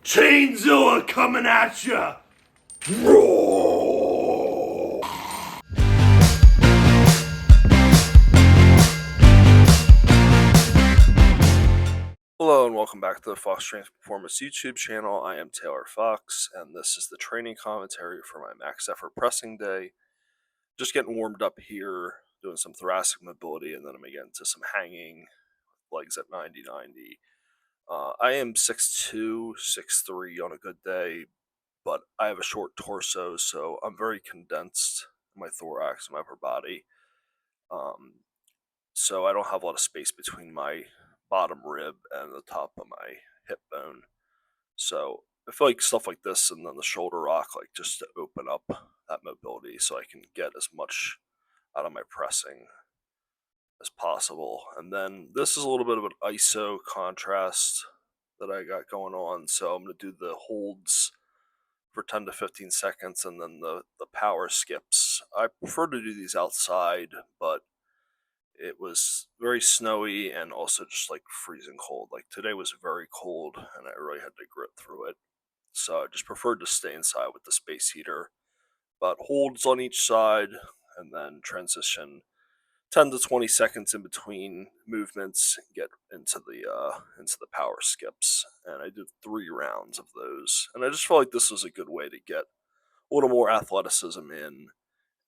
Chainzilla coming at ya! Roar! Hello and welcome back to the Fox Strength Performance YouTube channel. I am Taylor Fox, and this is the training commentary for my max effort pressing day. Just getting warmed up here, doing some thoracic mobility, and then I'm going to get into some hanging, legs at 90-90. I am 6'2", 6'3" on a good day, but I have a short torso, so I'm very condensed in my thorax and my upper body. So I don't have a lot of space between my bottom rib and the top of my hip bone. So I feel like stuff like this and then the shoulder rock, like just to open up that mobility so I can get as much out of my pressing as possible. And then this is a little bit of an iso contrast that I got going on. So I'm going to do the holds for 10 to 15 seconds and then the power skips. I prefer to do these outside, but it was very snowy and also just like freezing cold. Like today was very cold and I really had to grit through it. So I just preferred to stay inside with the space heater. But holds on each side and then transition 10 to 20 seconds in between movements, get into the power skips. And I did 3 rounds of those. And I just felt like this was a good way to get a little more athleticism in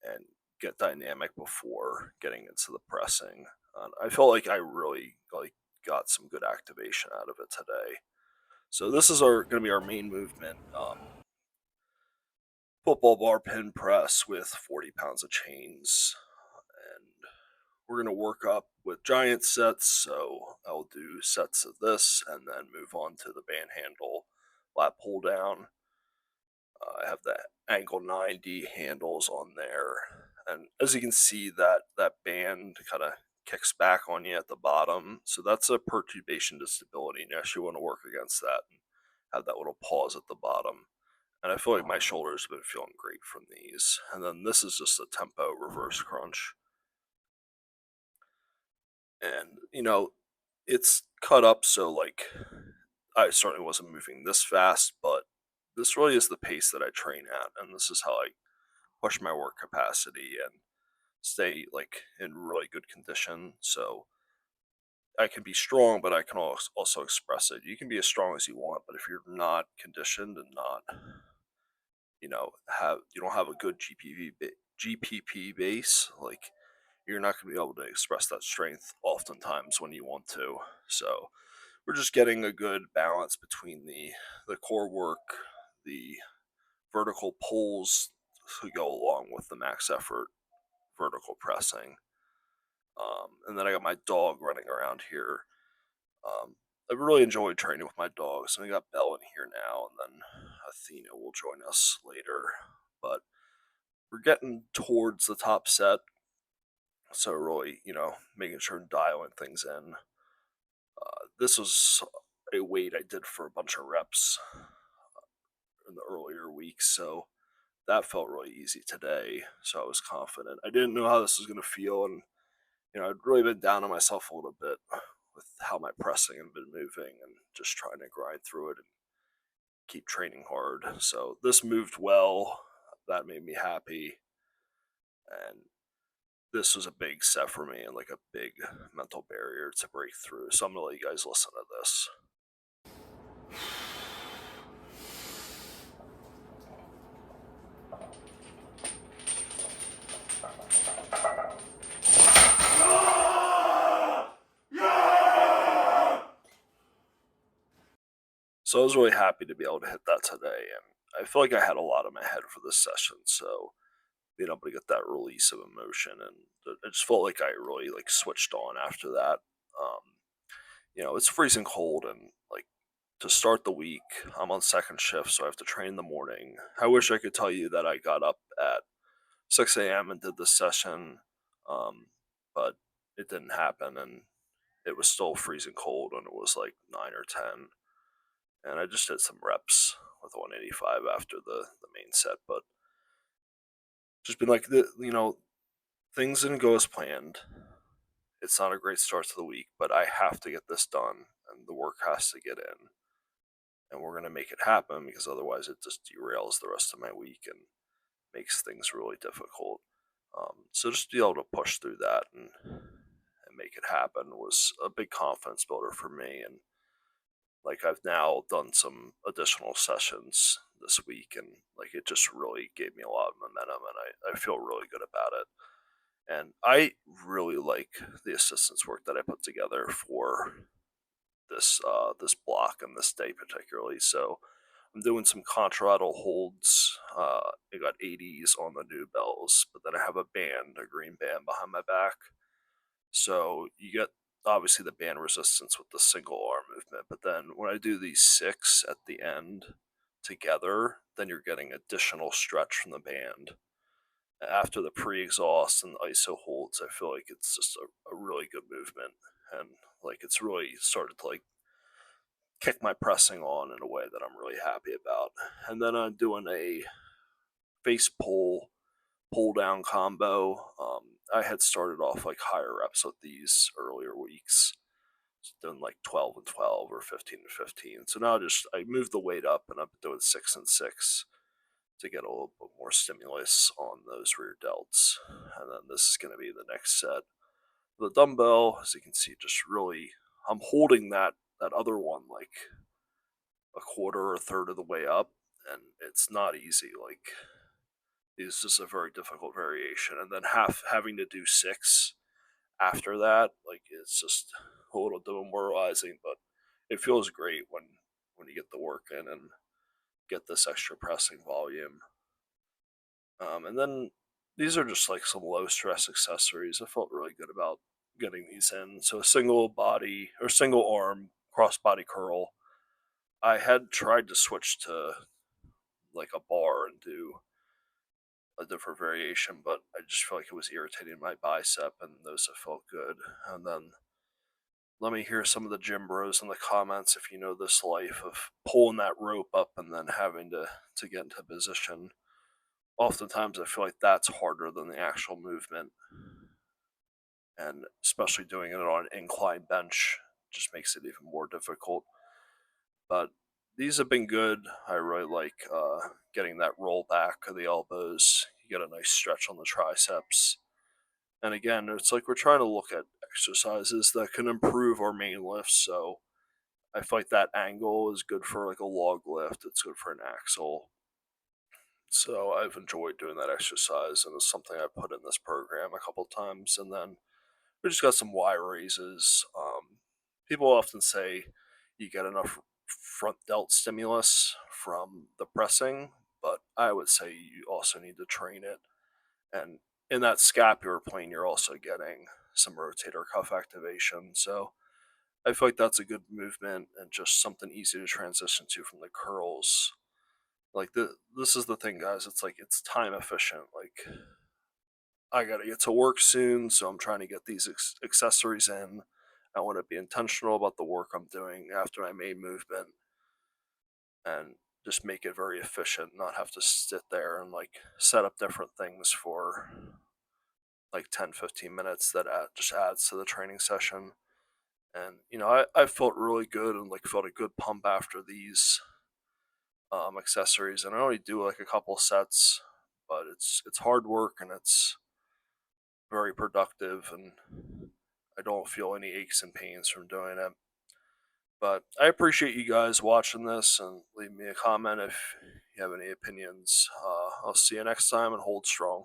and get dynamic before getting into the pressing. I felt like I really got some good activation out of it today. So this is going to be our main movement. Football bar pin press with 40 pounds of chains. And we're going to work up with giant sets. So I'll do sets of this and then move on to the band handle lat pull down. I have the angle 90 handles on there. And as you can see, that band kind of kicks back on you at the bottom. So that's a perturbation to stability. And you actually want to work against that and have that little pause at the bottom. And I feel like my shoulders have been feeling great from these. And then this is just a tempo reverse crunch. And, it's cut up so like I certainly wasn't moving this fast, but this really is the pace that I train at. And this is how I push my work capacity and stay like in really good condition. So I can be strong, but I can also express it. You can be as strong as you want, but if you're not conditioned and not, you don't have a good GPP base, like you're not going to be able to express that strength oftentimes when you want to. So we're just getting a good balance between the core work, the vertical pulls to go along with the max effort vertical pressing. And then I got my dog running around here. I really enjoyed training with my dogs. And we got Belle in here now, and then Athena will join us later. But we're getting towards the top set. So really, making sure and dialing things in. This was a weight I did for a bunch of reps in the earlier weeks. So that felt really easy today. So I was confident. I didn't know how this was going to feel. And I'd really been down on myself a little bit with how my pressing had been moving and just trying to grind through it and keep training hard. So this moved well. That made me happy. And this was a big set for me and like a big mental barrier to break through. So I'm going to let you guys listen to this. So I was really happy to be able to hit that today, and I feel like I had a lot in my head for this session, so being able to get that release of emotion, and I just felt like I really like switched on after that. It's freezing cold, and like to start the week, I'm on second shift, so I have to train in the morning. I wish I could tell you that I got up at 6 a.m. and did this session, but it didn't happen, and it was still freezing cold, and it was like 9 or 10. And I just did some reps with 185 after the main set, but just been like, things didn't go as planned. It's not a great start to the week, but I have to get this done, and the work has to get in. and we're going to make it happen, because otherwise it just derails the rest of my week and makes things really difficult. So just to be able to push through that and make it happen was a big confidence builder for me. And like, I've now done some additional sessions this week, and like, it just really gave me a lot of momentum, and I feel really good about it. And I really like the assistance work that I put together for this block and this day particularly. So I'm doing some contralateral holds. I got 80s on the new bells, but then I have a band, a green band behind my back. So you get obviously the band resistance with the single arm movement, but then when I do these 6 at the end together, then you're getting additional stretch from the band. After the pre-exhaust and the ISO holds, I feel like it's just a really good movement, and like, it's really started to like kick my pressing on in a way that I'm really happy about. And then I'm doing a face pull down combo. I had started off like higher reps with these earlier weeks, doing like 12 and 12 or 15 and 15. So now I moved the weight up, and I'm doing 6 and 6 to get a little bit more stimulus on those rear delts. And then this is going to be the next set. The dumbbell, as you can see, just really, I'm holding that other one like a quarter or a third of the way up, and it's not easy. Like, it's just a very difficult variation, and then having to do 6 after that, like, it's just a little demoralizing, but it feels great when you get the work in and get this extra pressing volume. And then these are just like some low stress accessories. I felt really good about getting these in. So a single body or single arm cross body curl. I had tried to switch to like a bar and do a different variation, but I just feel like it was irritating my bicep, and those have felt good. And then let me hear some of the gym bros in the comments if you know this life of pulling that rope up and then having to get into position. Oftentimes I feel like that's harder than the actual movement, and especially doing it on an incline bench just makes it even more difficult. But these have been good. I really like getting that roll back of the elbows. You get a nice stretch on the triceps. And again, it's like we're trying to look at exercises that can improve our main lifts. So I feel like that angle is good for like a log lift. It's good for an axle. So I've enjoyed doing that exercise, and it's something I put in this program a couple times. And then we just got some Y raises. People often say you get enough front delt stimulus from the pressing, but I would say you also need to train it. And in that scapular plane, you're also getting some rotator cuff activation. So I feel like that's a good movement and just something easy to transition to from the curls. Like, this is the thing, guys. It's like, it's time efficient. Like, I gotta get to work soon, so I'm trying to get these accessories in. I want to be intentional about the work I'm doing after my main movement, and just make it very efficient, not have to sit there and like set up different things for like 10-15 minutes that just adds to the training session. And I felt really good and like felt a good pump after these accessories, and I only do like a couple sets, but it's hard work, and it's very productive, and I don't feel any aches and pains from doing it. But I appreciate you guys watching this, and leave me a comment if you have any opinions. I'll see you next time, and hold strong.